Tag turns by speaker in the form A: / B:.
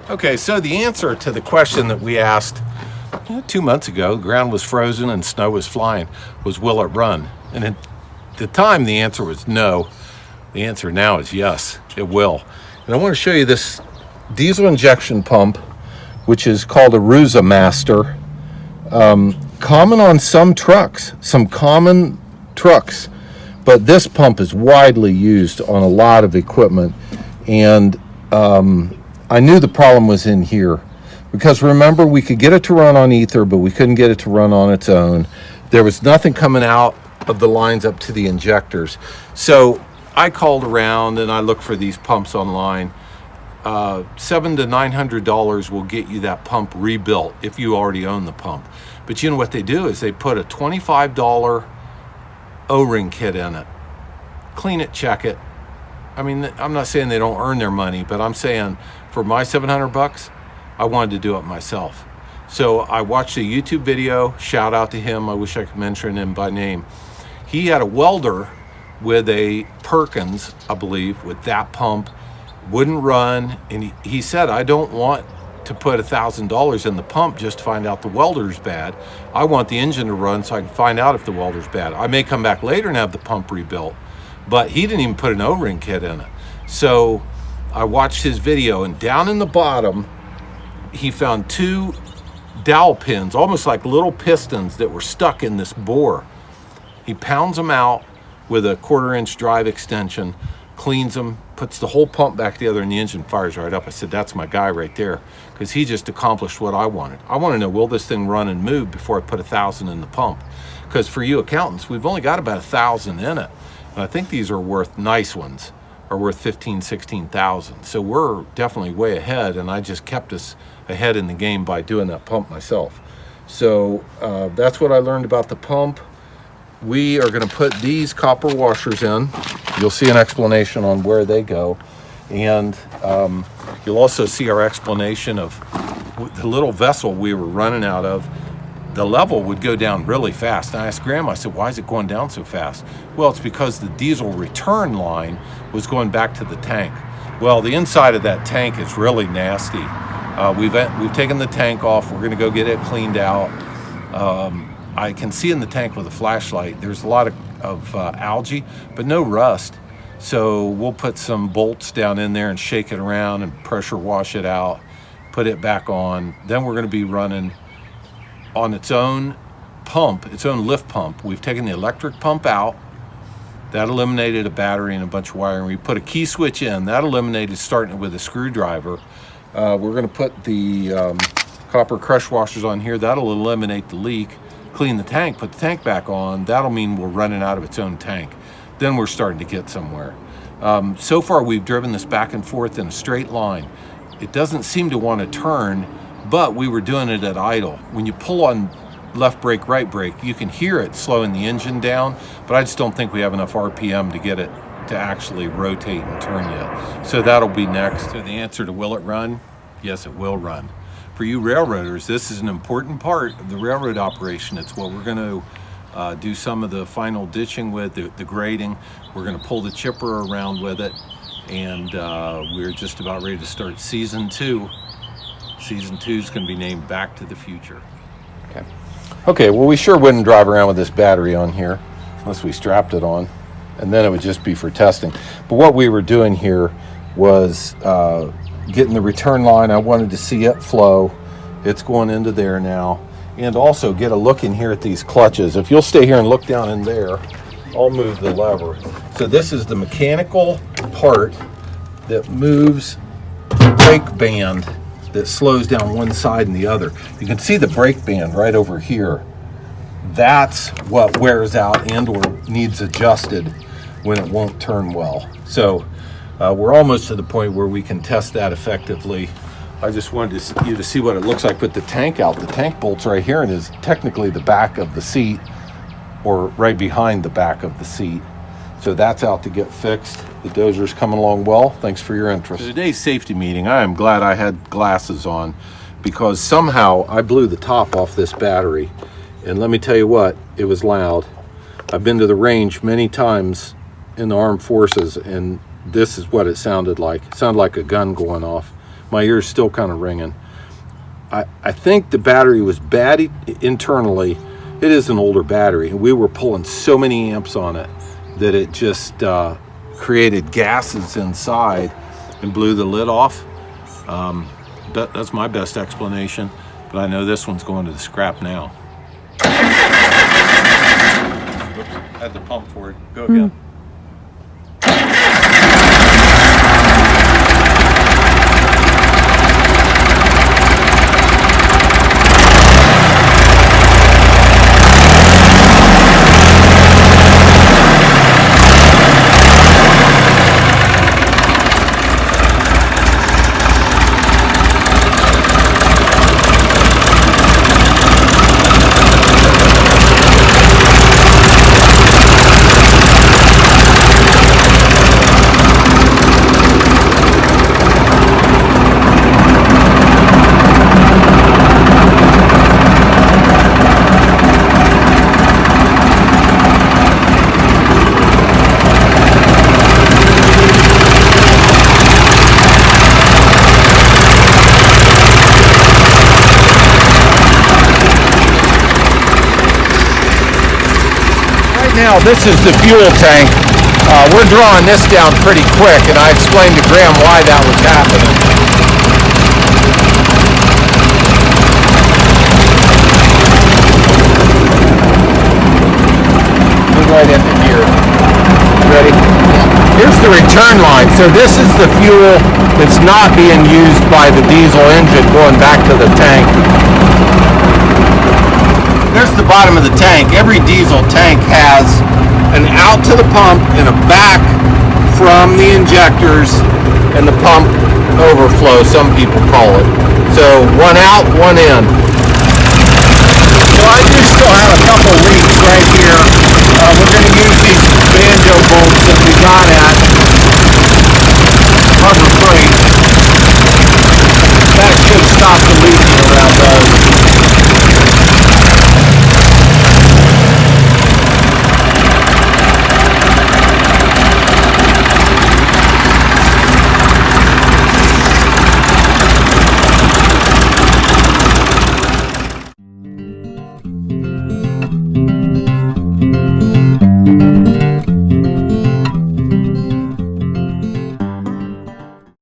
A: Okay, so the answer to the question that we asked 2 months ago, the ground was frozen and snow was flying, was will it run? And at the time, the answer was no. The answer now is yes, it will. And I want to show you this diesel injection pump, which is called a Rusa Master. Common on some trucks, some common trucks, but this pump is widely used on a lot of equipment. And I knew the problem was in here, because remember, we could get it to run on ether, but we couldn't get it to run on its own. There was nothing coming out of the lines up to the injectors. So I called around and I looked for these pumps online. $700 to $900 will get you that pump rebuilt if you already own the pump. But you know what they do is they put a $25 O-ring kit in it. Clean it, check it. I mean, I'm not saying they don't earn their money, but I'm saying for my $700, I wanted to do it myself. So I watched a YouTube video, shout out to him, I wish I could mention him by name. He had a welder with a Perkins, I believe, with that pump, wouldn't run, and he said, I don't want to put $1,000 in the pump just to find out the welder's bad. I want the engine to run so I can find out if the welder's bad. I may come back later and have the pump rebuilt, but he didn't even put an O-ring kit in it. So I watched his video, and down in the bottom, he found 2 dowel pins, almost like little pistons that were stuck in this bore. He pounds them out with a 1/4-inch drive extension, cleans them, puts the whole pump back together, and the engine fires right up. I said, that's my guy right there, because he just accomplished what I wanted. I want to know, will this thing run and move before I put $1,000 in the pump? Because for you accountants, we've only got about $1,000 in it. And I think these are worth, nice ones, are worth $15,000, $16,000. So we're definitely way ahead, and I just kept us ahead in the game by doing that pump myself. So that's what I learned about the pump. We are going to put these copper washers in. You'll see an explanation on where they go. And you'll also see our explanation of the little vessel we were running out of. The level would go down really fast. And I asked Grandma, I said, why is it going down so fast? Well, it's because the diesel return line was going back to the tank. Well, the inside of that tank is really nasty. We've taken the tank off. We're going to go get it cleaned out. I can see in the tank with a flashlight, there's a lot of algae, but no rust. So we'll put some bolts down in there and shake it around and pressure wash it out, put it back on. Then we're going to be running on its own pump, its own lift pump. We've taken the electric pump out. That eliminated a battery and a bunch of wiring. We put a key switch in. That eliminated starting it with a screwdriver. We're going to put the copper crush washers on here. That'll eliminate the leak. Clean the tank, put the tank back on. That'll mean we're running out of its own tank. Then we're starting to get somewhere. So far, we've driven this back and forth in a straight line. It doesn't seem to want to turn, but we were doing it at idle. When you pull on left brake, right brake, you can hear it slowing the engine down, but I just don't think we have enough RPM to get it to actually rotate and turn yet. So that'll be next. So the answer to will it run? Yes, it will run. For you railroaders, this is an important part of the railroad operation. It's what we're going to do some of the final ditching with, the grading. We're going to pull the chipper around with it, and we're just about ready to start season 2. Season 2 is going to be named Back to the Future. Okay, well, we sure wouldn't drive around with this battery on here unless we strapped it on, and then it would just be for testing. But what we were doing here was getting the return line. I wanted to see it flow. It's going into there now. And also get a look in here at these clutches. If you'll stay here and look down in there, I'll move the lever. So this is the mechanical part that moves the brake band that slows down one side and the other. You can see the brake band right over here. That's what wears out and or needs adjusted when it won't turn well. So we're almost to the point where we can test that effectively. I just wanted you to see what it looks like with the tank out. The tank bolts right here and is technically the back of the seat, or right behind the back of the seat. So that's out to get fixed. The dozer's coming along well. Thanks for your interest. For today's safety meeting, I am glad I had glasses on, because somehow I blew the top off this battery. And let me tell you what, it was loud. I've been to the range many times in the armed forces, and this is what it sounded like. It sounded like a gun going off. My ear's still kind of ringing. I think the battery was bad internally. It is an older battery, and we were pulling so many amps on it that it just created gases inside and blew the lid off. That's my best explanation, but I know this one's going to the scrap now. Oops, had the pump for it. Go again. Now this is the fuel tank. We're drawing this down pretty quick, and I explained to Graham why that was happening. Move right into here. Ready? Here's the return line. So this is the fuel that's not being used by the diesel engine going back to the tank. There's the bottom of the tank. Every diesel tank has an out to the pump and a back from the injectors and the pump overflow, some people call it. So one out, one in.